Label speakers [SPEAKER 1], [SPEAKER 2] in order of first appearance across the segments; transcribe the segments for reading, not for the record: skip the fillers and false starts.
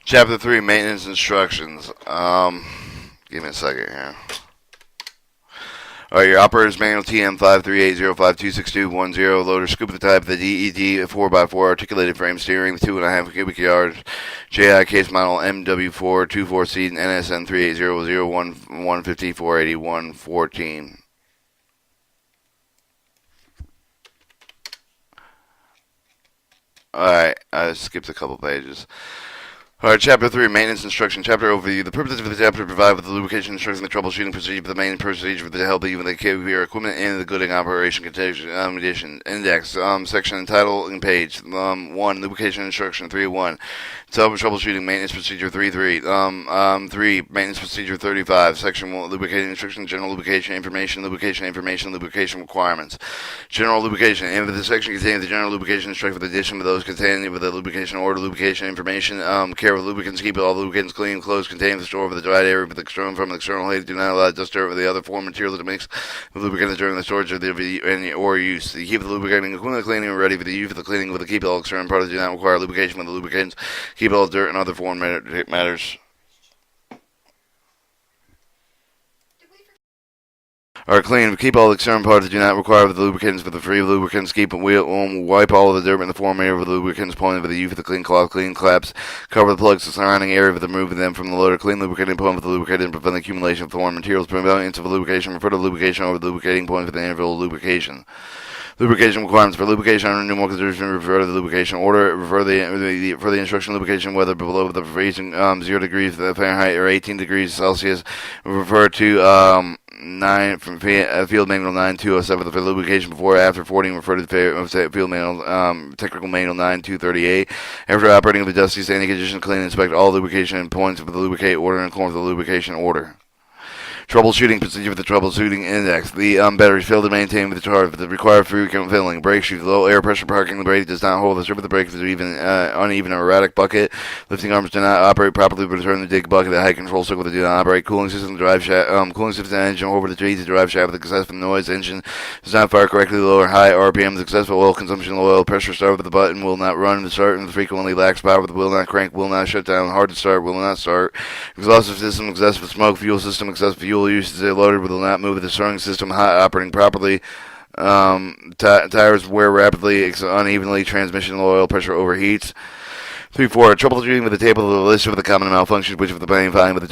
[SPEAKER 1] Chapter 3, Maintenance Instructions. Give me a second here. Alright, your operator's manual TM53805262210. Loader scoop of the type, the DED 4x4 articulated frame steering, the 2.5 cubic yards, JI case model MW424C, NSN 380011548114. Alright, I skipped a couple pages. Alright, Chapter 3, Maintenance Instruction. Chapter Overview. The purpose of the chapter provide with the lubrication instruction, the troubleshooting procedure, the main procedure to help even the KVR equipment and the good operation condition. Index. Section entitled and page. 1. Lubrication Instruction 3.1. Troubleshooting Maintenance Procedure 3.3. 3. Maintenance Procedure 35. Section 1. Lubricating Instruction, General Lubrication Information, Lubrication Requirements. General Lubrication. And the section contains the general lubrication instruction with addition to those contained with the lubrication order, lubrication information, care of lubricants, keep all lubricants clean, closed, contained the store over the dried area with external from the external heat. Do not allow dust, dirt, or the other foreign material to mix with lubricants during the storage of or use. To keep the lubricating equipment cleaning and ready for the use of the cleaning with the keep all external products do not require lubrication with the lubricants. Keep all dirt and other foreign matters. Are clean. Keep all external parts that do not require the lubricants for the free lubricants. Keep wipe all of the dirt in the form area of the lubricants, pointing for the use of the clean cloth, clean claps. Cover the plugs, the surrounding area with removing them from the loader. Clean lubricating point with the lubricating and prevent the accumulation of foreign materials. Prevent into the lubrication. Refer to lubrication over the lubricating point for the interval of lubrication. Lubrication requirements for lubrication under normal conditions. Refer to the lubrication order. Refer for the instruction lubrication whether below the freezing 0 degrees Fahrenheit or 18 degrees Celsius. Refer to 9 from field manual 9207 for lubrication before or after 40. Refer to the field manual technical manual 9238. After operating the dusty sandy condition, clean and inspect all lubrication points for the lubricate order in accordance with the lubrication order. Troubleshooting procedure for the troubleshooting index. The battery is filled and maintained with the charge for the required frequent filling. Brake shoes. Low air pressure parking. The brake does not hold the strip of the brake. If even uneven or erratic bucket. Lifting arms do not operate properly. Return the dig bucket. The high control circle that do not operate. Cooling system. Drive shaft. Cooling system engine over the tree to drive shaft with excessive noise. Engine does not fire correctly. Low or high RPM. Excessive oil consumption. Low oil pressure. Start with the button. Will not run. The start and frequently lacks power. Will not crank. Will not shut down. Hard to start. Will not start. Exhaustive system. Excessive smoke. Fuel system. Excessive fuel use. Is loaded. Will not move the starting system hot operating properly. Tires wear rapidly, unevenly. Transmission low oil pressure overheats. 3-4. Troubleshooting with the table of the list of the common malfunctions which of the planning finding with the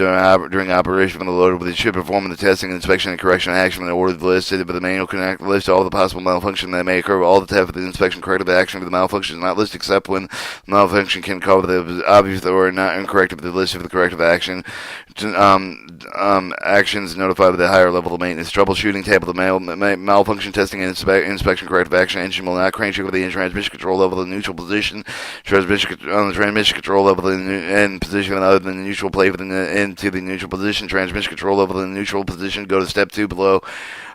[SPEAKER 1] during operation from the loader with the ship performing the testing, inspection, and correction action in the order of the list. With the manual connect list all the possible malfunctions that may occur. All the tests for the inspection corrective action for the malfunction is not listed except when the malfunction can cover the obvious or not incorrect of the list of the corrective action. Actions notified with the higher level of maintenance. Troubleshooting table of malfunction testing and inspection corrective action. Engine will not crank with the transmission control level in neutral position. Transmission control level in position other than the neutral plate into the neutral position. Transmission control level in the neutral position. Go to step 2 below.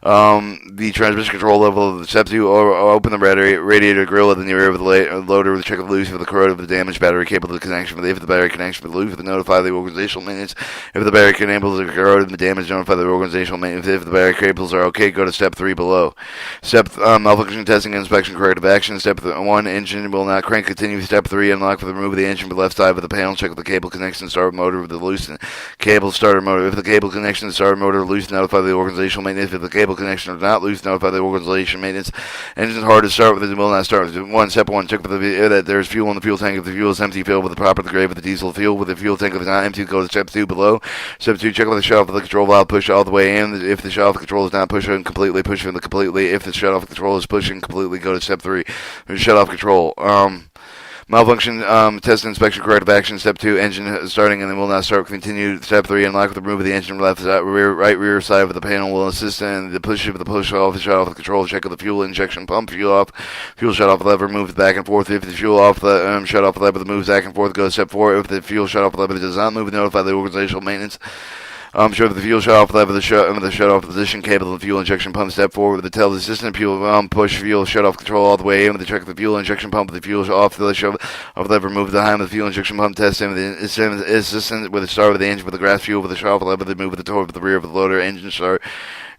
[SPEAKER 1] The transmission control level of step 2, or open the radiator grill within the area of the loader with check of loose for the corrode of the damaged battery capable of connection. If the battery connection with loose, notify the organizational maintenance. If the battery cables are corroded and the damage, notify the organizational maintenance. If the battery cables are okay, go to step 3 below. Step malfunction testing and inspection corrective action. Step 1, engine will not crank. Continue. Step 3, unlock for the remove of the engine from the left side of the panel. Check with the cable connection start motor with the loosened cable starter motor. If the cable connection to starter motor loose, notify the organizational maintenance. If the cable connection is not loose, notify the organization maintenance. Engine hard to start with, it will not start. Step 1, check for that there's fuel in the fuel tank. If the fuel is empty, fill with the proper grade with the diesel fuel. With the fuel tank, if it's not empty, go to step 2 below. Step 2, check with the shut off of the control valve, push all the way in. If the shut off control is not pushing completely, push it completely. If the shut off control is pushing completely, go to step 3. Shut off control. Malfunction test and inspection corrective action. Step 2, engine starting and then will not start. Continue. Step 3, unlock with the remove of the engine left side, rear side of the panel will assist in the push of the push off, shut off the control. Check of the fuel injection pump, fuel off, fuel shut off lever moves back and forth. If the fuel off the shut off lever moves back and forth, go to step 4. If the fuel shut off lever does not move, notify the organizational maintenance. Show the fuel shut off lever, the shut off position cable, and fuel injection pump. Step 4 with the tell the assistant fuel push fuel shut off control all the way in with the check the fuel injection pump with the fuel off the shut off lever. Move the high with the fuel injection pump test in with the assistant with the start of the engine with the grass fuel with the shut off lever. They move with the torque with the rear of the loader engine start.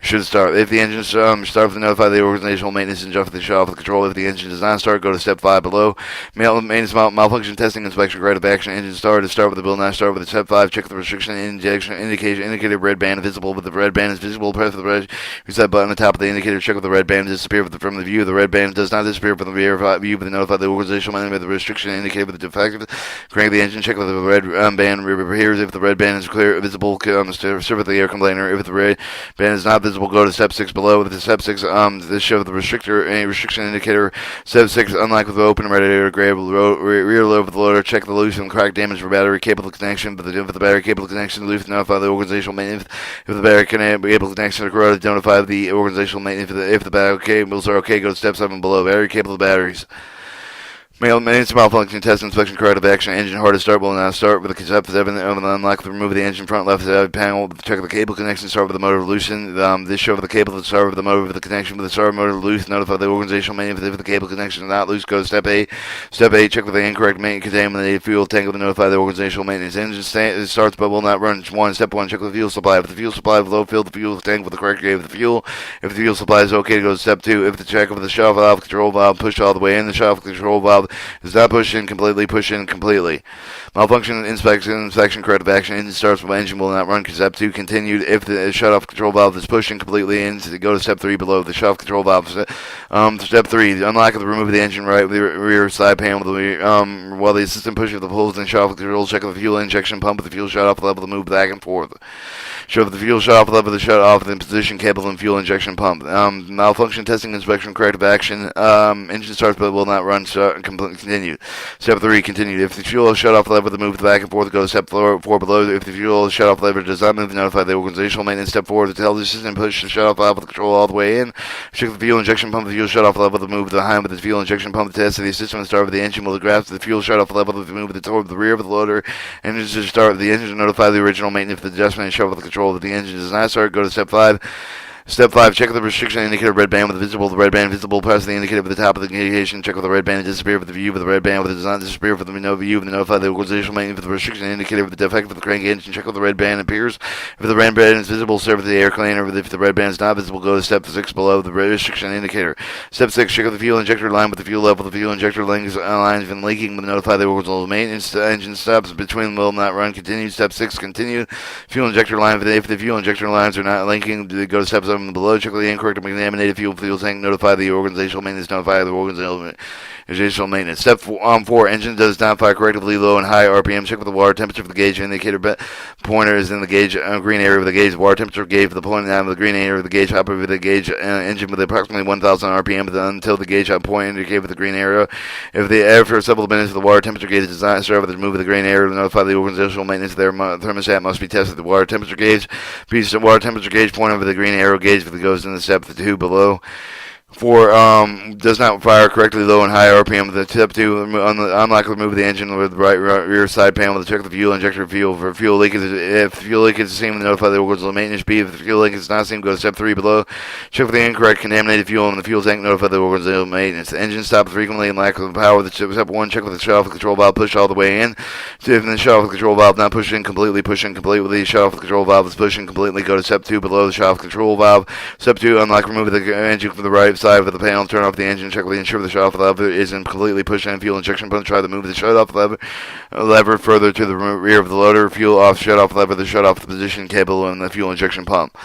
[SPEAKER 1] should start. If the engine starts, notify the organizational maintenance and shut off the control. If the engine does not start, go to step 5 below. Maintenance malfunction testing inspection corrective action. Engine start. To start with the bill not start with the step 5. Check the restriction injection indicator red band visible. With the red band is visible, press the red reset button on the top of the indicator. Check with the red band disappear from the view. The red band does not disappear from the rear view, but notify the organizational maintenance with the restriction indicator with the defective. Crank the engine. Check with the red band appears. If the red band is clear visible, serve the air complainer. If the red band is not visible, go to step 6 below. With the step 6, this shows the restriction indicator. Step 6, unlock with the open radiator, grab rear load with the loader. Check the loose and crack damage for battery cable connection. If the battery cable connection loose, notify the organizational maintenance. If the battery cable connection is corroded, notify the organizational maintenance. If the battery cables are okay, go to step 7 below. Battery cable batteries. Maintenance malfunction test inspection corrective action. Engine hard to start will not start with the step 7 unlock. Remove the engine front left side panel. Check the cable connection. Start with the motor loosen. This show the cable to start with the motor with the connection with the starter motor loose. Notify the organizational maintenance if the cable connection is not loose. Go to step 8. Step 8. Check with the incorrect maintenance contaminated fuel tank to notify the organizational maintenance. Engine starts but will not run. Step 1. Check with the fuel supply. If the fuel supply is low, fill the fuel tank with the correct grade of the fuel. If the fuel supply is okay, go to step 2. If the check of the shut-off valve control valve pushed all the way in, the shut-off control valve is not pushed in completely. Malfunction inspection corrective action. Engine starts but engine will not run. Step 2 continued. If the shut-off control valve is pushing completely in, go to step 3 below. The shut-off control valve. Step 3 unlock and remove the engine right with the rear side panel while the assistant pushes the pulls and shut-off control. Check the fuel injection pump with the fuel shut-off level to move back and forth. Show the fuel shut-off level to shut off the position cable and fuel injection pump. Malfunction testing inspection corrective action. Engine starts but will not run. Continue. Step 3 continued. If the fuel shut-off lever to move back and forth, go to step 4 below. If the fuel shut-off lever does not move, notify the organizational maintenance. Step 4 to tell the system push the shut-off valve with the control all the way in. Check the fuel injection pump. The fuel shut-off level to move behind with the fuel injection pump. The test of the system and start with the engine will grasp the fuel shut-off level to move toward the rear of the loader. Engine to start the engine to notify the original maintenance if the adjustment and shut off the control. If the engine does not start, go to step 5. Step 5, check the restriction indicator red band with the red band visible. Press the indicator at the top of the indication. Check with the red band to disappear with the view with the red band with it does not disappear with the no view. With the notify the organizational maintenance with the restriction indicator with the defect with the crank engine. Check with the red band appears. If the red band is visible, serve with the air cleaner. If the red band is not visible, go to step 6 below the restriction indicator. Step 6, check with the fuel injector line with the fuel level. The fuel injector lines have been leaking with notify the organizational maintenance. The engine stops between will not run. Continue. Step 6, continue. Fuel injector line. If the fuel injector lines are not linking, go to step 7 below. Check with the incorrect contaminated fuel tank. Notify the organizational maintenance. Notify the organizational maintenance. Step 4, engine does not fire correctly low and high RPM. Check with the water temperature for the gauge indicator. Pointer is in the gauge green area of the gauge. Water temperature gauge for the point of the green area of the gauge. Hopper with the gauge engine with approximately 1,000 RPM until the gauge point indicated with the green area. If the after several minutes the water temperature gauge does not start with the move of the green area, notify the organizational maintenance. Their thermostat must be tested. The water temperature gauge point over the green arrow gauge if it goes in the step 2 below. 4 does not fire correctly low and high RPM. The step 2 unlock remove the engine with the right rear side panel to check the fuel injector fuel for fuel leakage. If fuel leakage is seen, notify the organizational maintenance. B, if the fuel leakage is not seen, go to step 3 below. Check for the incorrect contaminated fuel in the fuel tank. Notify the organizational maintenance. The engine stops frequently and lack of power. Step 1, check with the shut off control valve push all the way in. If the shut off control valve not pushing completely. The shut off control valve is pushing completely. Go to step 2 below the shut off control valve. Step 2, unlock remove the engine from the right side of the panel, turn off the engine, check with the ensure the shut-off lever isn't completely pushed in fuel injection pump. Try to move the shut-off lever further to the rear of the loader. Fuel off shut-off lever to shut off the position cable and the fuel injection pump.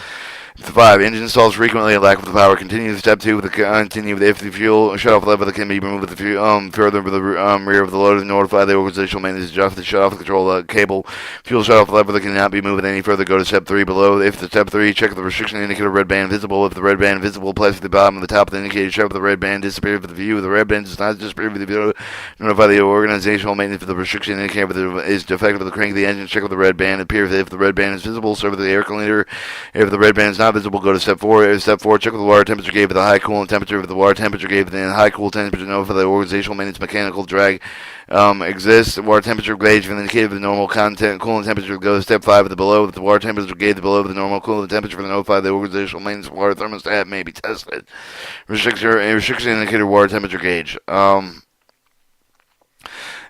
[SPEAKER 1] 5. Engine stalls frequently and lack of the power. Continue step 2 with the continue if the fuel shut-off lever that can be removed with the further with the rear of the loader. Notify the organizational maintenance to adjust the shut-off control cable. Fuel shut-off lever that cannot be moved any further. Go to step 3 below. If the step 3, check the restriction indicator red band visible. If the red band visible, place at the bottom of the top of the indicator. Check with the red band disappear with the view. If the red band does not disappear with the view, notify the organizational maintenance if the restriction indicator is defective with the crank of the engine. Check with the red band appears. If the red band is visible, serve with the air cleaner. If the red band is not visible, go to step 4. Step 4, check with the water temperature gauge with the high coolant temperature. If the water temperature gauge with the high cool temperature, notify the organizational maintenance mechanical drag exists. Water temperature gauge with indicated with the normal coolant temperature. Go to step 5 with the below. With the water temperature gauge below the normal coolant temperature for the notify the organizational maintenance water thermostat may be tested. Restriction indicator water temperature gauge.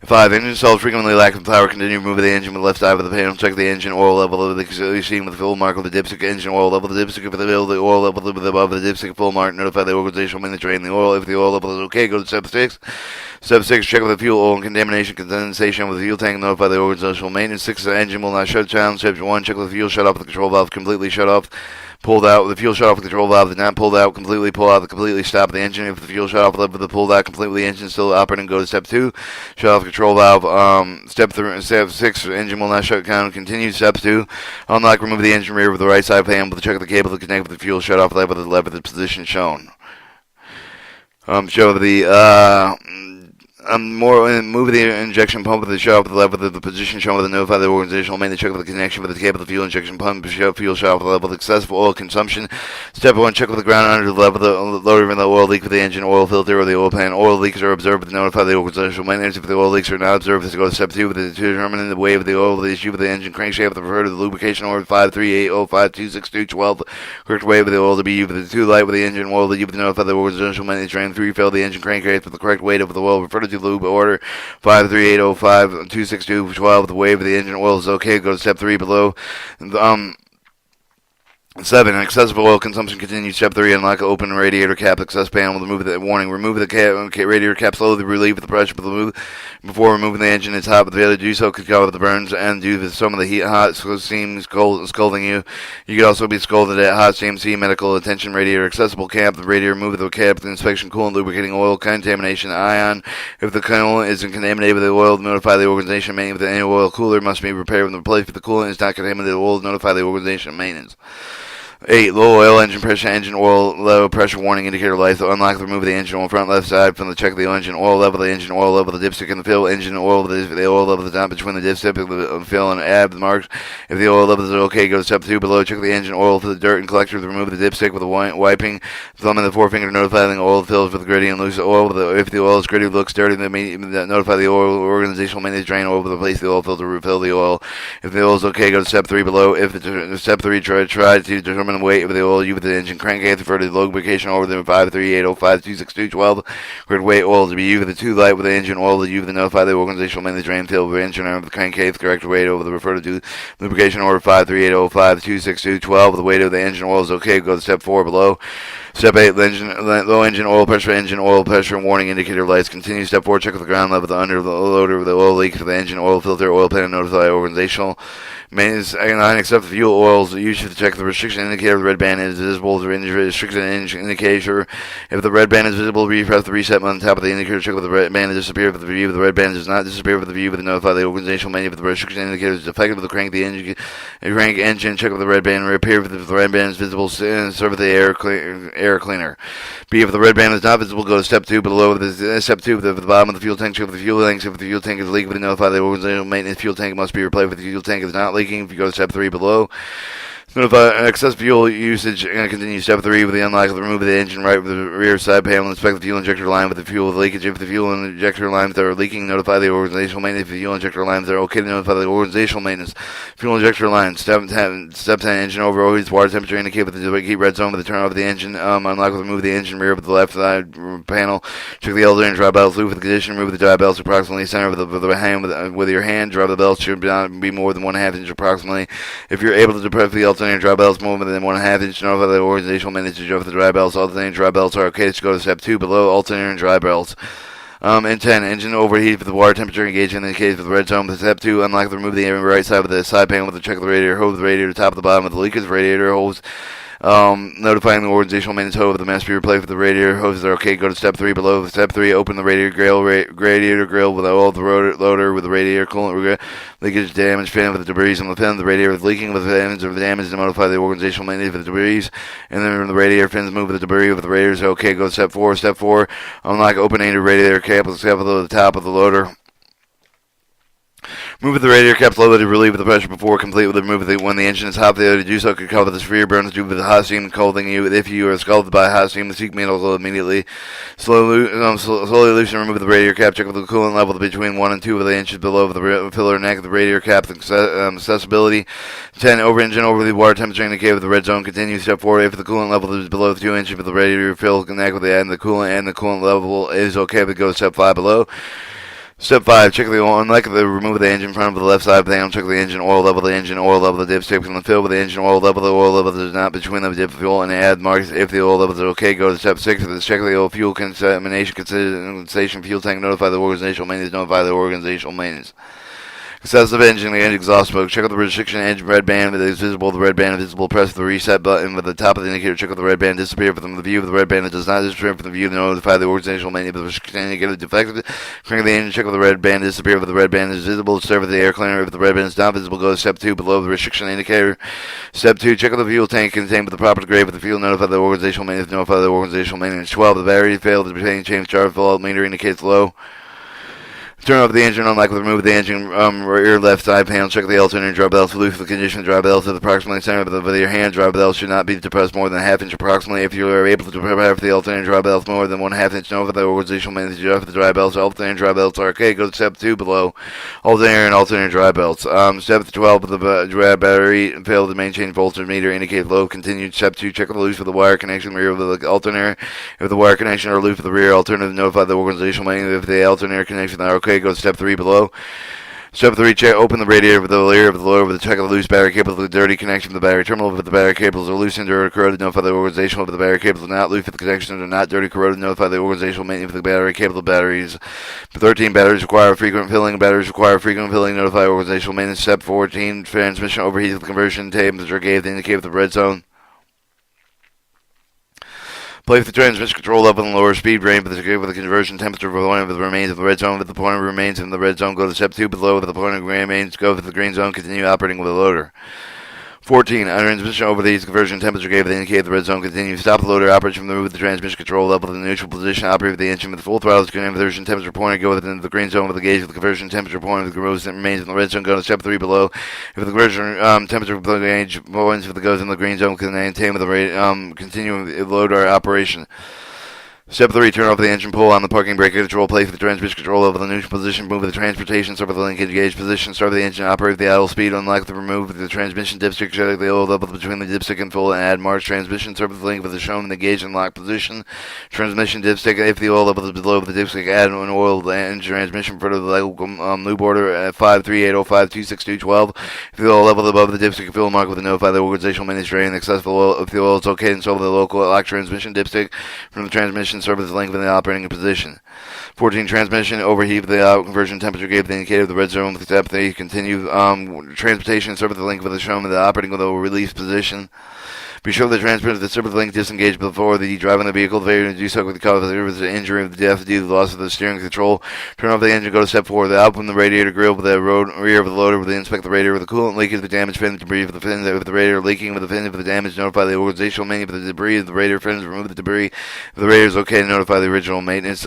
[SPEAKER 1] 5. Engine stalls frequently lacking power. Continue to move the engine with the left side of the panel. Check the engine oil level of the auxiliary steam with the full mark of the dipstick. Engine oil level. The dipstick, if the oil level is above the dipstick full mark, notify the organizational main to drain the oil. If the oil level is okay, go to step 6. Step 6, check with the fuel oil and contamination condensation with the fuel tank. Notify the organizational maintenance. 6, the engine will not shut down. Step 1, check with the fuel shut off with the control valve completely shut off. Pulled out, the fuel shut off the control valve, did not pulled out completely, pull out the completely stop the engine. If the fuel shut off with the pulled out completely, engine still operating, go to step 2, shut off control valve. Step 6, engine will not shut down, continue. Step 2, unlock, remove the engine rear with the right side panel, with check the cable to connect with the fuel shut off lever with the position shown. Show the move the injection pump with the shut off the lever with the position shown with the notify the organizational main to check with the connection with the cable of the fuel injection pump, fuel shut off the level with excessive oil consumption. Step 1, check with the ground under the level of the loader and the oil leak with the engine oil filter or the oil pan. Oil leaks are observed with notify the organizational maintenance. If the oil leaks are not observed, let's go to step 2 with the determining the way of the oil the issue with the engine crankshaft the refer to the lubrication order 53805262212. Correct way of the oil to be used with the 2 light with the engine oil that you would notify the organizational maintenance drain 3 fill the engine crankcase with the correct weight of the oil refer to lube order 53805262212. The wave of the engine oil is okay. Go to step 3 below. 7. Excessive oil consumption continues. Step 3. Unlock open radiator cap access panel. Remove the warning. Remove the radiator cap slowly. Relieve the pressure before removing the engine. It's hot, but the other do so could cover the burns and due to some of the heat, hot steam scalding you. You could also be scalded at hot steam. See medical attention. Radiator accessible cap. The radiator remove the cap. The inspection coolant lubricating oil contamination ion. If the coolant is contaminated with the oil, notify the organization maintenance. Any oil cooler must be repaired and replaced. If the coolant is not contaminated with oil, notify the organization maintenance. 8. Low oil engine pressure, engine oil low pressure warning indicator lights. Unlock, remove the engine oil front left side from the check of the engine oil level, the engine oil level, the dipstick and the fill, engine oil, the oil level, the top between the dipstick and the fill and add the marks. If the oil levels are okay, go to step 2 below. Check the engine oil for the dirt and collector. Remove the dipstick with the wiping thumb and the forefinger. Notify the oil fills with gritty and loose oil. If the oil is gritty, looks dirty, then notify the oil organizational maintenance drain oil with the place the oil filter, refill the oil. If the oil is okay, go to step 3 below. If step 3, try to determine the weight of the oil. You with the engine crankcase refer to the lubrication over the 53805262212. Correct weight oil to be used with the 2 light with the engine oil. You with the notify the organizational maintenance drain fill with the engine over the crankcase. Correct weight over the refer to lubrication order 53805262212. The weight of the engine oil is okay. Go to step 4 below. Step 8, low engine oil pressure warning indicator lights. Continue. Step 4, check with the ground level, the under the loader with the oil leak for the engine oil filter, oil pan, and notify organizational maintenance. 9, accept the fuel oils. You should check the restriction indicator. The red band is visible. The restriction indicator. If the red band is visible, press the reset button on top of the indicator. Check with the red band disappear with the view. If the red band does not disappear with the view, but notify the organizational manual. If the restriction indicator is defective with the crank engine, check with the red band reappear. If the red band is visible, serve with the air cleaner. B, if the red band is not visible, go to step 2 below. Step 2, at the bottom of the fuel tank, check with the fuel tanks. If the fuel tank is leaking, notify the organizational maintenance. Fuel tank must be replaced if the fuel tank is not leaking. If you go to step 3 below. Notify excess fuel usage and continue step 3 with the unlock. Remove the engine right with the rear side panel. Inspect the fuel injector line with the fuel leakage. If the fuel injector lines are leaking, notify the organizational maintenance. If the fuel injector lines are okay, notify the organizational maintenance. Fuel injector line. Step 10 engine over always water temperature indicate with the keep red zone with the turn off the engine. Unlock with remove the engine rear with the left side panel. Check the elevator and dry belts. Loop with the condition. Remove the dry belts approximately center with the hand with your hand. Drive the belts should not be more than 1/2 inch approximately. If you're able to depress the alternator dry belts more than 1/2 inch, notify the organizational manager of the dry belts. Alternating dry belts are okay. Let's go to step 2 below. Alternating dry belts. And 10, engine overheat with the water temperature engaged in the case with the red zone. With step 2, unlock, remove the right side with the side panel with the check of the radiator hose, the radiator top of the bottom of the leakage radiator hose. Notifying the organizational maintenance hose the must be replaced with the radiator hoses are okay. Go to step 3 below. Step 3, open the radiator grill with all the loader with the radiator coolant leakage damage fan with the debris on the fin. The radiator is leaking with the damage to notify the organizational maintenance of the debris. And then the radiator fins move with the debris with the radiators are okay. Go to step 4. Step 4, unlock opening the radiator cap with the top of the loader. Move the radiator cap slowly to relieve the pressure before complete with the move when the engine is hot. The other to do so could cover the severe burns due to the hot steam scalding you. If you are scalded by hot steam, seek medical immediately. Slowly loosen and remove the radiator cap. Check with the coolant level between 1 and 2 inches below the filler neck of the radiator cap. Accessibility. 10. Over engine over the water temperature indicated with the red zone. Continue step 4. If the coolant level is below 2 inches with the radiator fill, connect with the end. The coolant level is okay, but go to step 5 below. Step 5, check the oil. Unlike the remove the engine front of the left side of the panel, check the engine oil level, the dipstick can fill with the engine oil level. The oil level is not between the dip fuel and add marks. If the oil levels are okay, go to step 6. Check the oil fuel contamination condensation fuel tank. Notify the organizational maintenance. Notify the organizational maintenance. Excessive engine and exhaust smoke. Check out the restriction engine red band that is visible. The red band is visible. Press the reset button with the top of the indicator. Check out the red band disappear from the view. Of the red band that does not disappear from the view. Notify the organizational maintenance of the restriction indicator defective. Crank the engine. Check out the red band disappear. If the red band is visible, serve the air cleaner. If the red band is not visible, go to step 2 below the restriction indicator. Step 2. Check out the fuel tank contained with the proper grade of the fuel. Notify the organizational maintenance. Notify the organizational maintenance. 12. The battery failed. The retaining change charge full out meter indicates low. Turn off the engine, unlike with remove the engine rear left side panel. Check the alternator drive belts. Loose the condition drive belts at approximately center of your hand. Drive belts should not be depressed more than a half inch approximately. If you are able to prepare for the alternator drive belts more than 1/2 inch, notify the organizational maintenance for the drive belts. Alternator drive belts are okay. Go to step 2 below. Alternator and alternator drive belts. Step 12 of the battery failed the main chain voltage meter indicate low. Continued. Step 2 check the loose for the wire connection rear of the alternator. If the wire connection are loose for the rear alternator, notify the organizational maintenance. If the alternator connection are okay, go to step 3 below. Step 3, check, open the radiator with the layer of the lower with the check of the loose battery cable with the dirty connection with the battery terminal. If the battery cables are loosened or corroded, notify the organizational. If the battery cables are not loose, if the connections are not dirty corroded, notify the organizational maintenance. If the battery cable the batteries. 13, batteries require frequent filling. Batteries require frequent filling, notify organizational maintenance. Step 14, transmission overheat of the conversion temperature gave the indicator of the red zone. Place the transmission control level in the lower speed range with the conversion temperature for one of the remains of the red zone. With the pointer remains in the red zone, go to step 2 below. With the pointer remains, go to the green zone. Continue operating with the loader. 14. Transmission over these conversion temperature gave the indicator the red zone. Continue. Stop the loader. Operation from the move the transmission control level to the neutral position. Operate with the engine with full throttle. Conversion temperature pointer. Go within the green zone with the gauge with the conversion temperature pointer. The remains in the red zone. Go to step 3 below. If the conversion temperature gauge points if it goes in the green zone, can maintain with the continuing loader operation. Step 3, turn off the engine, pull on the parking brake control, place the transmission control over the neutral position, move the transportation, start with the linkage gauge position, start the engine, operate the idle speed, unlock the remove the transmission dipstick, check the oil level between the dipstick and full, and add march transmission, start with the link with the shown in the gauge and lock position, transmission dipstick, if the oil level is below the dipstick, add an oil engine transmission for the lube order at 53805262212. If the oil level is above the dipstick, fuel mark with the notify the organizational maintenance drain, excess oil, if the oil is okay, install the local lock transmission dipstick from the transmission service link with the operating position. 14, transmission overheat the conversion temperature gave the indicator of the red zone with step 3. Continue transportation service the link with the shown with the operating with the release position. Be sure the transmitter of the service link disengaged before the driving the vehicle. Failure to do so could cause the injury of the death due to the loss of the steering control. Turn off the engine. Go to step 4. Open the radiator grill with the rear of the loader. With the inspect the radiator with the coolant leakage, the damaged fin, debris of the fins. If the radiator leaking with the fins, if the damage, notify the organizational maintenance. If the debris of the radiator fins, remove the debris. If the radiator is okay, notify the original maintenance.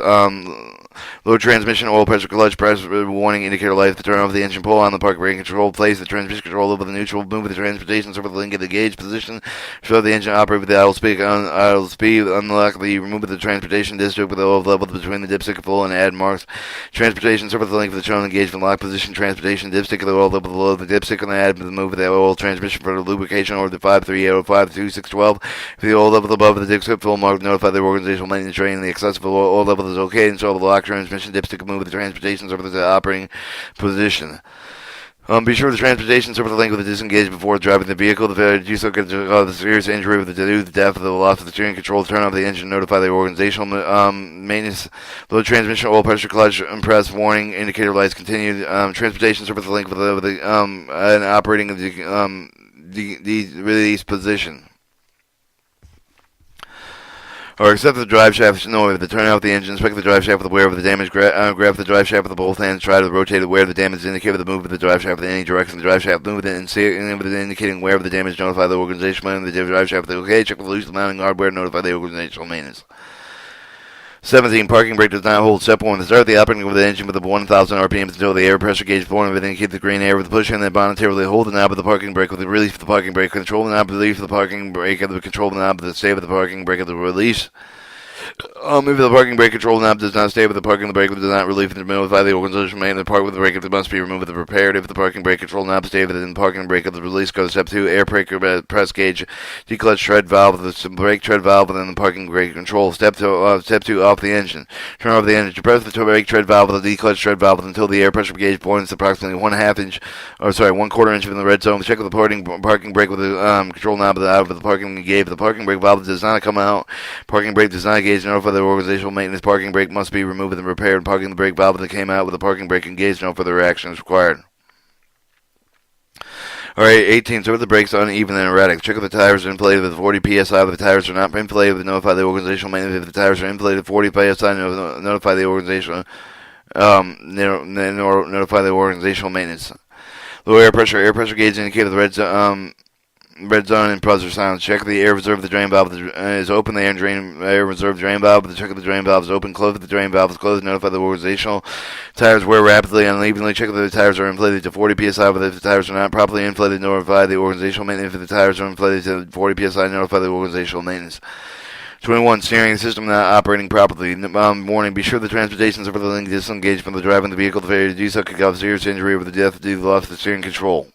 [SPEAKER 1] Low transmission, oil pressure, clutch press, warning indicator light. To turn off the engine, pull on the park brake control. Place the transmission control over the neutral. Move the transportation over the link of the gauge position. Show the engine operate with the idle speed. Unlock the remove the transportation district with the oil level between the dipstick and full and add marks. Transportation service the link of the shown engagement lock position. Transportation dipstick of the oil level below the dipstick and add the move of the oil transmission for the lubrication or the 538052612. If the oil level above the dipstick full mark, notify the organizational maintenance train. The excessive oil level is okay. Install the lock transmission dipstick move the transportation service the operating position. Be sure the transportation service the link with the disengaged before driving the vehicle. The failure to do so could cause a serious injury with the death of the loss of the steering control. Turn off the engine. Notify the organizational maintenance. Low transmission, oil pressure, clutch, press, warning, indicator lights continued. Transportation service the link with the and operating of the release position. Or accept the drive shaft. No, to turn off the engine, inspect the drive shaft with the wear of the damage. Grab the drive shaft with both hands. Try to rotate the wear of the damage. Indicate with the move of the drive shaft in any direction. The drive shaft move with it indicating wear of the damage. Notify the organizational maintenance. The drive shaft. Okay, check with the loose mounting hardware. Notify the organizational maintenance. 17. Parking brake does not hold. Step 1. To start the operating of the engine with the 1,000 RPM until the air pressure gauge point of it indicate the green air with the push and then voluntarily hold the knob of the parking brake with the release of the parking brake. Control the knob of the release of the parking brake and the control the knob of the save of the parking brake of the release. If the parking brake control knob does not stay with the parking, the brake does not relieve and notify the organization maintenance part with the brake. It must be removed and repaired. If the parking brake control knob stays within the parking brake of the release, go to step 2, air brake press gauge, declutch tread valve, the brake tread valve within the parking brake control. Step 2, off the engine. Turn off the engine. To press the brake tread valve with the declutch tread valve until the air pressure gauge points approximately 1/4 inch from the red zone. Check with the parking brake with the control knob out of the parking gauge. If the parking brake valve does not come out, parking brake does not gauge, notify the organizational maintenance. Parking brake must be removed and repaired. Parking the brake valve that came out with the parking brake engaged. No further action is required. Alright, 18. So if the brakes are uneven and erratic, check if the tires are inflated with 40 psi. If the tires are not inflated, notify the organizational maintenance. If the tires are inflated 40 psi, notify the organizational maintenance. Low air pressure gauge indicated the red zone and buzzer sounds. Check the air reserve. The drain valve is open. The air reserve drain valve. Check if the drain valve is open. Close if the drain valve is closed. Notify the organizational. Tires wear rapidly and unevenly. Check if the tires are inflated to 40 psi. If the tires are not properly inflated, notify the organizational maintenance. If the tires are inflated to 40 psi, notify the organizational maintenance. 21. Steering system not operating properly. Warning. Be sure the transportation is link disengaged from the driving the vehicle. The failure to do so could cause serious injury or the death due to the loss of the steering control.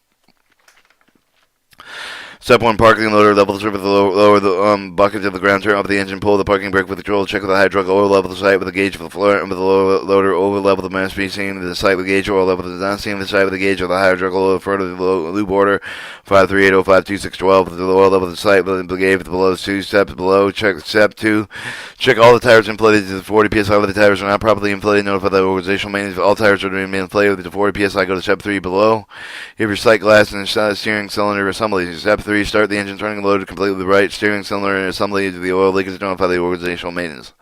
[SPEAKER 1] Step 1, parking loader level. Lower the bucket of the ground. Turn off the engine. Pull the parking brake with control. Check with the hydraulic oil level of the site with the gauge of the floor. And with the loader oil level of the must be seen. The site with the gauge oil level does not seen. The site with the gauge of the hydraulic oil further the lube order 538052612. The oil level of the site with the gauge below 2 steps below. Check step 2. Check all the tires inflated to 40 psi. If the tires are not properly inflated, notify the organizational maintenance. If all tires are being inflated to 40 psi, go to step 3 below. If your sight glass and steering cylinder assembly. Step 3. Start the engine turning loaded completely right. Steering cylinder and assembly to the oil leakage. Notify the organizational maintenance.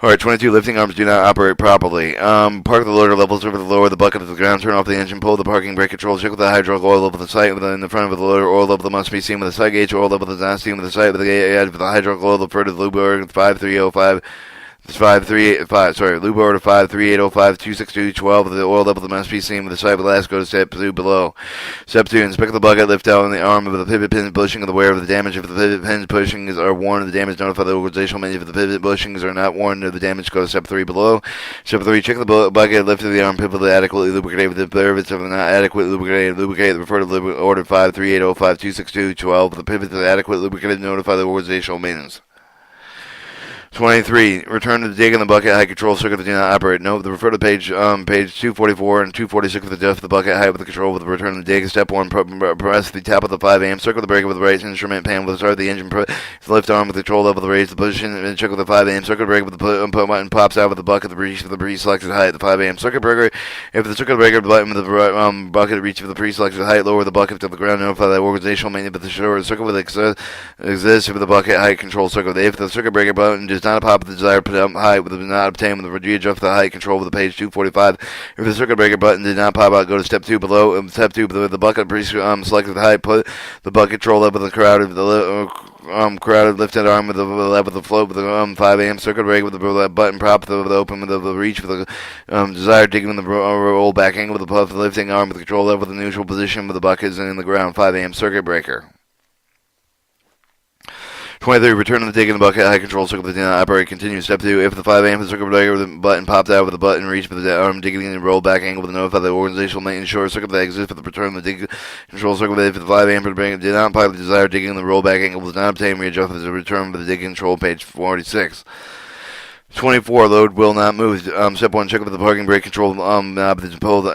[SPEAKER 1] Alright, 22. Lifting arms do not operate properly. Park the loader levels over the lower the bucket of the ground. Turn off the engine. Pull the parking brake control. Check with the hydraulic oil level of the site. In the front of the loader, oil level must be seen with the site gauge. Oil level does not seen with the site with the edge of the hydraulic oil referred to the lube order 5305. It's 538. Sorry, lube order 53805262212. The oil level must be seen with the site. Last, go to step 2 below. Step 2. Inspect the bucket. Lift out on the arm of the pivot pin bushing of the wear of the damage. If the pivot pins bushings are worn of the damage, notify the organizational maintenance. If the pivot bushings are not worn of the damage, go to step 3 below. Step 3. Check the bucket. Lift of the arm. Pivot adequately lubricated. With the pivots of not adequate lubricate. Refer to order 53805262212. The pivot is adequate lubricated. Notify the organizational maintenance. 23. Return to the dig in the bucket height control circuit that do not operate. Note, refer to page 244 and 246 with the depth of the bucket height with the control with the return to the dig. Step 1. Press the top of the 5 amp. Circle the breaker with the right instrument panel with the start of the engine. Lift arm with the control level. Raise the position and check with the 5 amp. Circuit breaker with the put button pops out with the bucket. The reach for the pre-selected height. The 5 amp. Circuit breaker. If the circuit breaker button with the bucket reach for the pre-selected height, lower the bucket to the ground. Notify the organizational maintenance. But the circuit with exists for the bucket height control circuit. If the circuit breaker button does not pop at the desired height, with not obtained with the readjust the height control with the page 245. If the circuit breaker button did not pop out, go to step 2 below. Step 2, the bucket selected the height. Put the bucket control level with the crowded lifted arm with the level of the float with the 5 amp circuit breaker with the button prop with the open with the reach for the desired digging with the roll back angle with the puff the lifting arm with the control level with the neutral position with the buckets in the ground 5 amp circuit breaker. 23. Return to the dig in the bucket high control circuit that did not operate. Continue. Step 2. If the 5 amp circuit breaker with the button popped out with the button reach for the arm digging in the roll back angle with the notify the organizational maintenance short circuit that exists for the return of the dig control circuit. If the 5 amp breaker did not apply the desired digging in the roll back angle was not obtained, readjust the return of the dig control page 46. 24. Load will not move. Step 1. Check if the parking brake control knob is pulled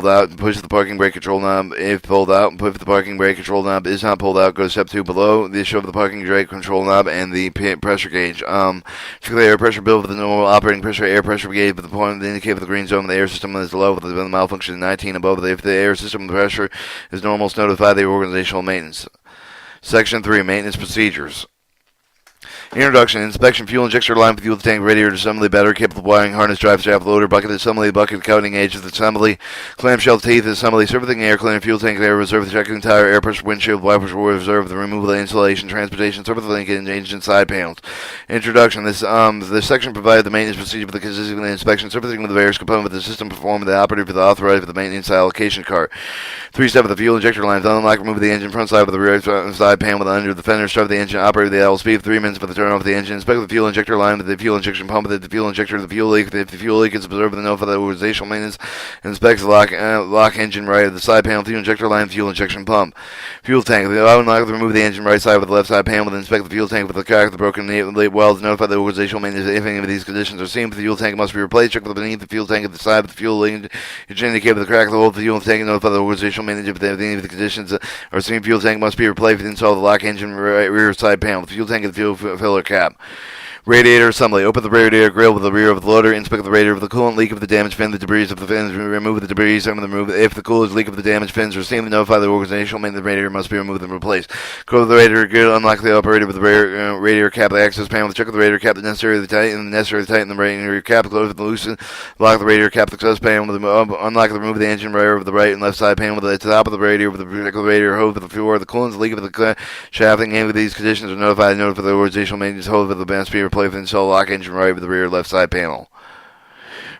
[SPEAKER 1] out. Push the parking brake control knob if pulled out. If the parking brake control knob is not pulled out, go to step 2 below. The issue of the parking brake control knob and the pressure gauge. Check the air pressure bill with the normal operating pressure. Air pressure gauge with the point indicated with the green zone. The air system is low with the malfunction 19 above. If the air system pressure is normal, notify the organizational maintenance. Section 3. Maintenance procedures. Introduction, inspection, fuel injector line, fuel tank, radiator assembly, battery capable wiring, harness, drive shaft, loader, bucket assembly, bucket coating edge of the assembly, clamshell teeth assembly, servicing air cleaner, fuel tank, air reserve, checking tire, air pressure, windshield, wiper reserve, the removal of the insulation, transportation, service link, engine side panels. Introduction, this section provided the maintenance procedure for the consisting of the inspection, servicing of the various components of the system performed by the operator for the authorized for the maintenance allocation cart. 3-step of the fuel injector line, unlock, remove the engine front side with the rear side panel with under the fender, start the engine, operate the LSP for 3 minutes for the to turn off the engine. Inspect the fuel injector line with the fuel injection pump, with the fuel injector, the fuel leak. If the fuel leak is observed, then notify the organizational maintenance. Inspects the lock engine right of the side panel, fuel injector line, fuel injection pump. Fuel tank. The automatic remove the engine right side with the left side panel, then inspect the fuel tank with the crack, the broken welds. Notify the organizational maintenance if any of these conditions are seen. The fuel tank must be replaced. Check with beneath the fuel tank at the side with the fuel leak. Indicate with the crack, the hole of the fuel tank, and notify the organizational maintenance if any of the conditions are seen. Fuel tank must be replaced with install the lock engine rear side panel. The fuel tank and the fuel filler cap. Radiator assembly. Open the radiator grill with the rear of the loader. Inspect the radiator of the coolant leak of the damaged fin. The debris of the fins. Remove the debris. If the coolant leak of the damaged fins are seen, notify the organizational maintenance. The radiator must be removed and replaced. Go to the radiator grill. Unlock the operator with the radiator cap. The access panel. Check the radiator cap. The necessary to tighten the radiator cap. Close with the loosen. Lock the radiator cap. The exhaust panel. Unlock the remove the engine rear of the right and left side panel. With the top of the radiator with the radiator hose with the floor. The coolant leak of the shafting. Any of these conditions are notified. Notify the organizational maintenance hose with the must be replaced and install lock engine right with the rear left side panel.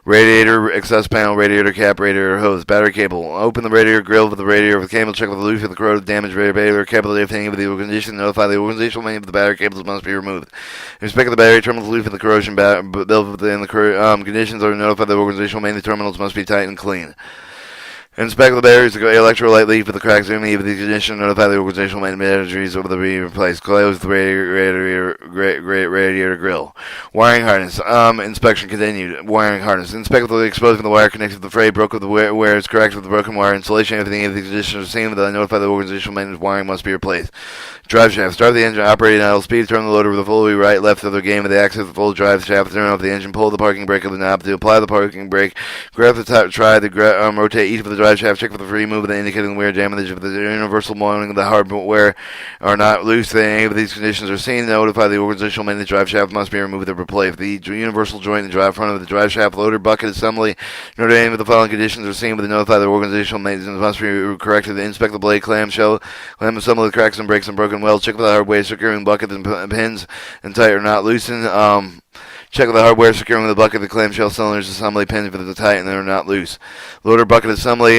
[SPEAKER 1] Radiator, exhaust panel, radiator cap, radiator hose, battery cable. Open the radiator grill with the radiator of the cable. Check with the loose of the corroded damaged radiator cable. If any of the condition, notify the organizational maintenance of the battery cables must be removed. Inspect the battery terminals loose of the corrosion built within the conditions are notified the organizational maintenance terminals must be tight and clean. Inspect the batteries, the electrolyte leak with the cracks. If any of the condition, notify the organizational maintenance batteries over the be replaced. Close the radiator grill. Wiring harness. Inspection continued. Wiring harness. Inspect the exposing the wire connected to the fray. Broke with the wire is correct with the broken wire. Installation. If any of the conditions are seen, notify the organizational maintenance wiring must be replaced. Drive shaft. Start the engine. Operating at idle speed. Turn the loader with the fully right, left of the game with the axis. The full drive shaft. Turn off the engine. Pull the parking brake of the knob. To apply the parking brake, grab the top. Try to rotate each of the drive shaft. Check for the free move of the indicating wear damage of the universal mounting of the hardware are not loose. If any of these conditions are seen, notify the organizational maintenance. Drive shaft must be removed or replaced. The universal joint and drive front of the drive shaft loader bucket assembly. Note any of the following conditions are seen, but notify the organizational maintenance must be corrected. Inspect the blade clamshell, clam assembly, cracks and breaks and broken welds. Check for the hardware securing bucket and pins and tight are not loosened. Check the hardware securing the bucket, the clamshell cylinders, assembly pins for the tight and they're not loose. Loader bucket assembly,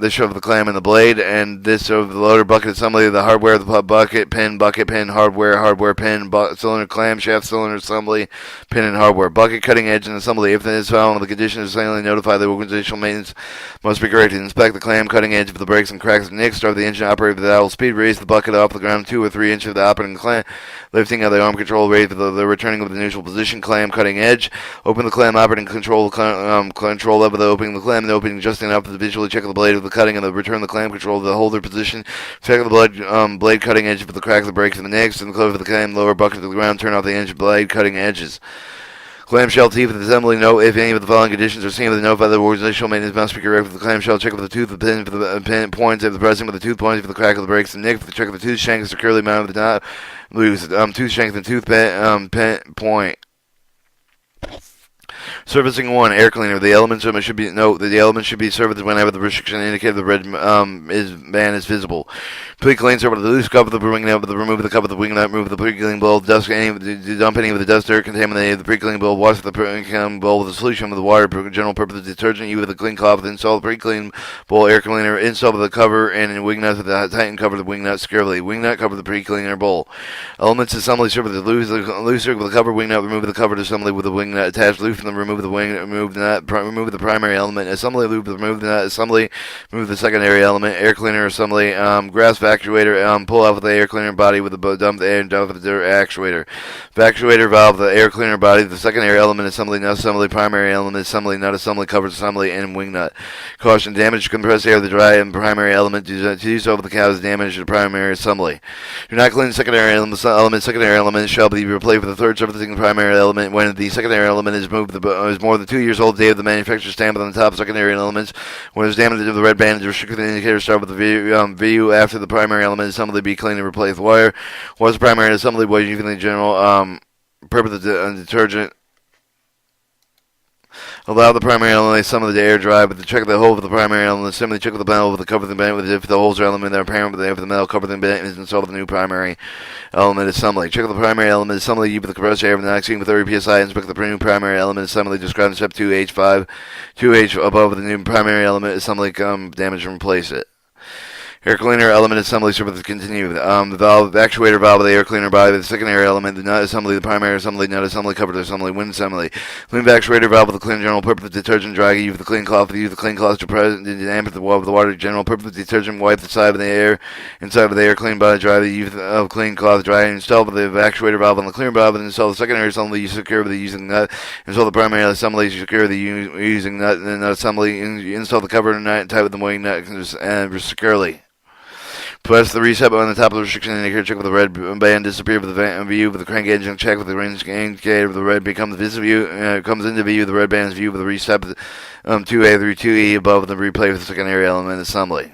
[SPEAKER 1] this of the clam and the blade, and this of the loader bucket assembly, the hardware, the bucket pin, hardware pin, cylinder, clamshaft, cylinder assembly, pin and hardware. Bucket cutting edge and assembly. If this found the conditions silently notify the organizational maintenance must be corrected. Inspect the clam cutting edge of the brakes and cracks and nicks. Start the engine operated with idle speed. Raise the bucket off the ground 2 or 3 inches of the operating clam. Lifting of the arm control, raise the returning of the neutral position. Clam cutting edge. Open the clam operating control control lever the opening the clam and opening just enough to visually check the blade of the cutting and the return the clam control to the holder position. Check the blade cutting edge for the crack of the brakes and the nicks and close the clam lower bucket to the ground. Turn off the engine blade cutting edges. Clamshell teeth of the assembly. Note if any of the following conditions are seen, notify the organizational maintenance must be correct with the clamshell. Check with the tooth, the pin for the pin points of the pressing with the tooth points for the crack of the brakes and nick. Check with the tooth shank securely mounted with the not loose. Tooth shank and tooth pin point. Servicing 1, air cleaner. The elements should be note that the elements should be serviced whenever the restriction indicated the red band is visible. Pre-clean service the loose cover, the wing nut, remove the cover, the wing nut, remove the pre-cleaning bowl, dump any of the dust, dirt contaminated the pre-cleaning bowl, wash the pre-cleaning bowl with a solution with the water, general purpose detergent, with a clean cloth, install the pre-clean bowl air cleaner, install the cover and wing nut with the tighten cover the wing nut securely. Wing nut cover the pre-cleaner bowl. Elements assembly service the loose circle the cover, wing nut, remove the cover assembly with the wing nut attached, loosen them, remove the wing, remove the nut, remove the primary element, assembly loop, remove the nut, assembly, remove the secondary element, air cleaner assembly, grass actuator, pull out with the air cleaner body with the dump the air and dump the actuator. Actuator valve, the air cleaner body, the secondary element assembly, nut assembly, primary element assembly, nut assembly, covers assembly, and wing nut. Caution, damage to compressed air of the dry and primary element, to do so with the cause damage to the primary assembly. Do not clean the secondary element, secondary element shall be replaced with the third surfacing primary element when the secondary element is moved, is more than 2 years old, day of the manufacturer's stamp on the top of secondary elements. When there's damage to the red band, the restricted indicator start with the VU after the primary element assembly be cleaned and replaced. Wire was the primary assembly was usually general purpose of detergent. Allow the primary element assembly to air dry, but to check the hole of the primary element assembly, check with the metal with the cover the band with if the holes are element that are apparent, but if the metal cover the band is installed with the new primary element assembly. Check the primary element assembly with the compressed air of the not exceeding 30 psi. Inspect the new primary element assembly described in step 2H5, 2H above the new primary element assembly damage and replace it. Air cleaner element assembly service continued. The valve, the actuator valve of the air cleaner body, the secondary element, the nut assembly, the primary assembly, nut assembly, cover assembly, wind assembly. Clean actuator valve of the clean general purpose detergent, dry, use the clean cloth, use the clean cloth to present the damp the water, general purpose detergent, wipe the side of the air, inside of the air, clean body, dry, the use of clean cloth, dry, install the actuator valve on the cleaner valve, and install the secondary assembly, secure the using nut, install the primary assembly, secure the using nut, and the nut assembly, install the cover nut, and tighten the wing nut securely. Press the reset button on the top of the restriction indicator. Check with the red band. Disappear with the view with the crank engine. Check with the range indicator. With the red becomes view. Comes into view. The red band's view with the reset 2A through 2E above the replay with the secondary element assembly.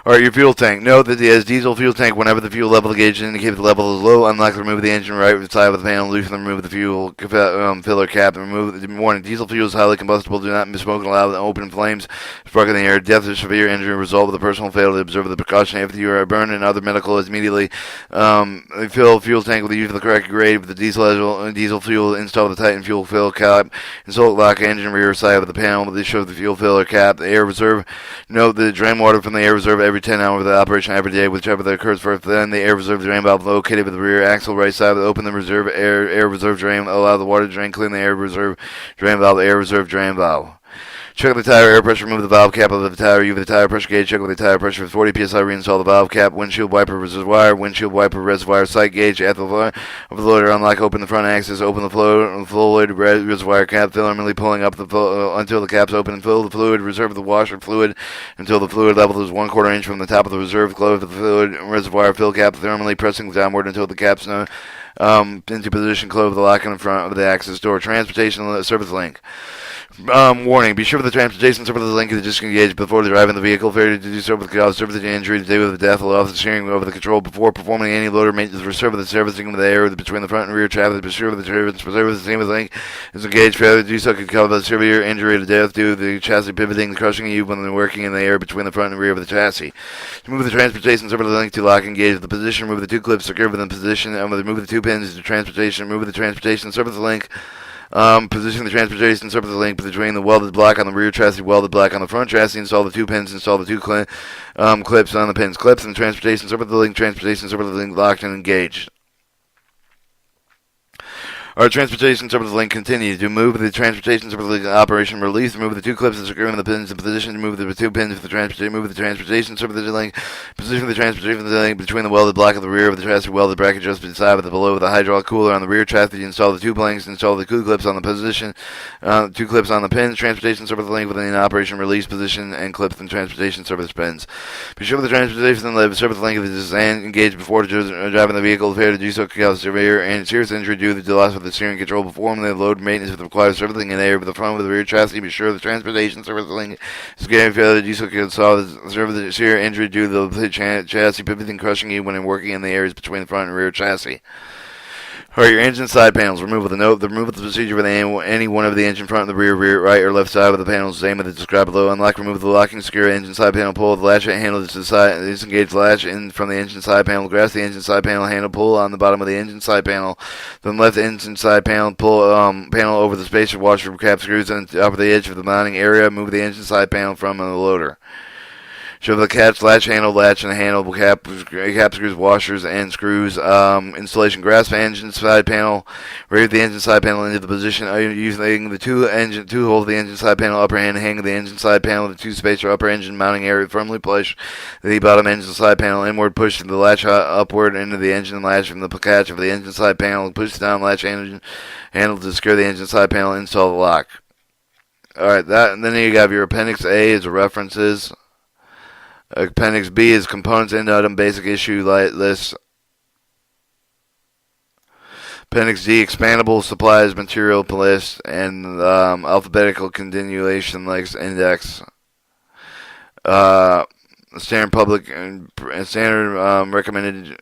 [SPEAKER 1] Alright, your fuel tank. Note that the diesel fuel tank, whenever the fuel level gauge indicates the level is low, unlock the remove the engine right with the side of the panel, loosen the remove the fuel filler cap, and remove the warning. Diesel fuel is highly combustible. Do not smoke and allow open flames spark in the air. Death or severe injury result with a personal failure to observe the precaution. If you are burned and other medical is immediately fill fuel tank with the use of the correct grade with the diesel fuel. Install the Titan fuel fill cap. Install lock engine rear side of the panel with the show the fuel filler cap. The air reserve. Note the drain water from the air reserve every 10 hours of the operation every day, whichever that occurs first. Then the air reserve drain valve located with the rear axle right side. Open the reserve air reserve drain. Allow the water to drain. Clean the air reserve drain valve. Air reserve drain valve. Check the tire air pressure. Remove the valve cap of the tire. Use the tire pressure gauge. Check with the tire pressure for 40 psi. Reinstall the valve cap. Windshield wiper reservoir. Sight gauge at the of the loader. Unlock. Open the front axis. Open the fluid reservoir cap. Thermally pulling up until the cap's open. Fill the fluid. Reserve the washer fluid until the fluid level is 1/4 inch from the top of the reserve. Close the fluid reservoir. Fill cap. Thermally pressing downward until the cap's into position. Close the lock in the front of the access door. Transportation service link. Warning, be sure for the transportation service link is disengaged before driving the vehicle. Failure to do so with cause service injury to do with the death will off the steering over the control before performing any loader maintenance. Reserve the servicing of the air between the front and rear traffic. Be sure the service link is engaged. Failure to do so could cause a severe injury to death due to the chassis pivoting, crushing you when working in the air between the front and rear of the chassis. To move the transportation service link to lock engage the position, move the two clips secure within position, and move the two pins to transportation. Move the transportation service link. Position the transportation service link between the welded block on the rear chassis, welded block on the front chassis. Install the two pins. Install the two clips on the pins. Clips and transportation service link. Transportation service link locked and engaged. Our transportation service link continues. To move the transportation service link operation release, remove the two clips and secure the pins in position. Move the two pins for the transportation. Move the transportation service link. Position the transportation link between the welded block of the rear of the chassis. Welded bracket just beside with the below with the hydraulic cooler on the rear chassis. Install the two blanks. Install the two clips on the position. Two clips on the pins. Transportation service link within the operation release position and clips and transportation service pins. Be sure the transportation service link is engaged before driving the vehicle. Failure to do so could cause severe and serious injury due to the loss of the steering control. Perform the load maintenance with the required servicing in the air with the front with the rear chassis. Be sure the transportation service link is getting failure to do so could cause the severe injury due to the chassis pivoting, crushing you when working in the areas between the front and rear chassis. Alright, your engine side panels. Removal. The removal of the procedure with any one of the engine front, the rear, right, or left side of the panels. Same as described below. Unlock, remove the locking, secure engine side panel. Pull the latch handle to the side. Disengage the latch in from the engine side panel. Grasp the engine side panel handle. Pull on the bottom of the engine side panel. Then left engine side panel. Pull panel over the spacer washer cap screws on the upper the edge of the mounting area. Move the engine side panel from the loader. Show the catch, latch, handle, and handle, cap screws, washers, and screws. Installation, grasp engine side panel. Raise the engine side panel into the position using the two hold of the engine side panel upper hand, hang the engine side panel, the two spacer upper engine mounting area. Firmly push the bottom engine side panel inward. Push the latch upward into the engine latch from the catch of the engine side panel. Push down latch engine handle to secure the engine side panel. Install the lock. Alright, and then you have your Appendix A is references. Appendix B is components and item basic issue list. Appendix D expandable supplies material list and alphabetical continuation links index. Standard public and standard recommended.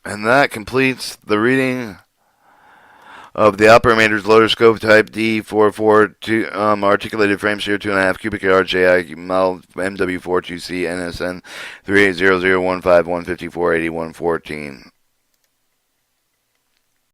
[SPEAKER 1] And that completes the reading of the operator's loader scope type D442 articulated frame steer 2.5 cubic yard JI model MW42C NSN 380015 154 8114.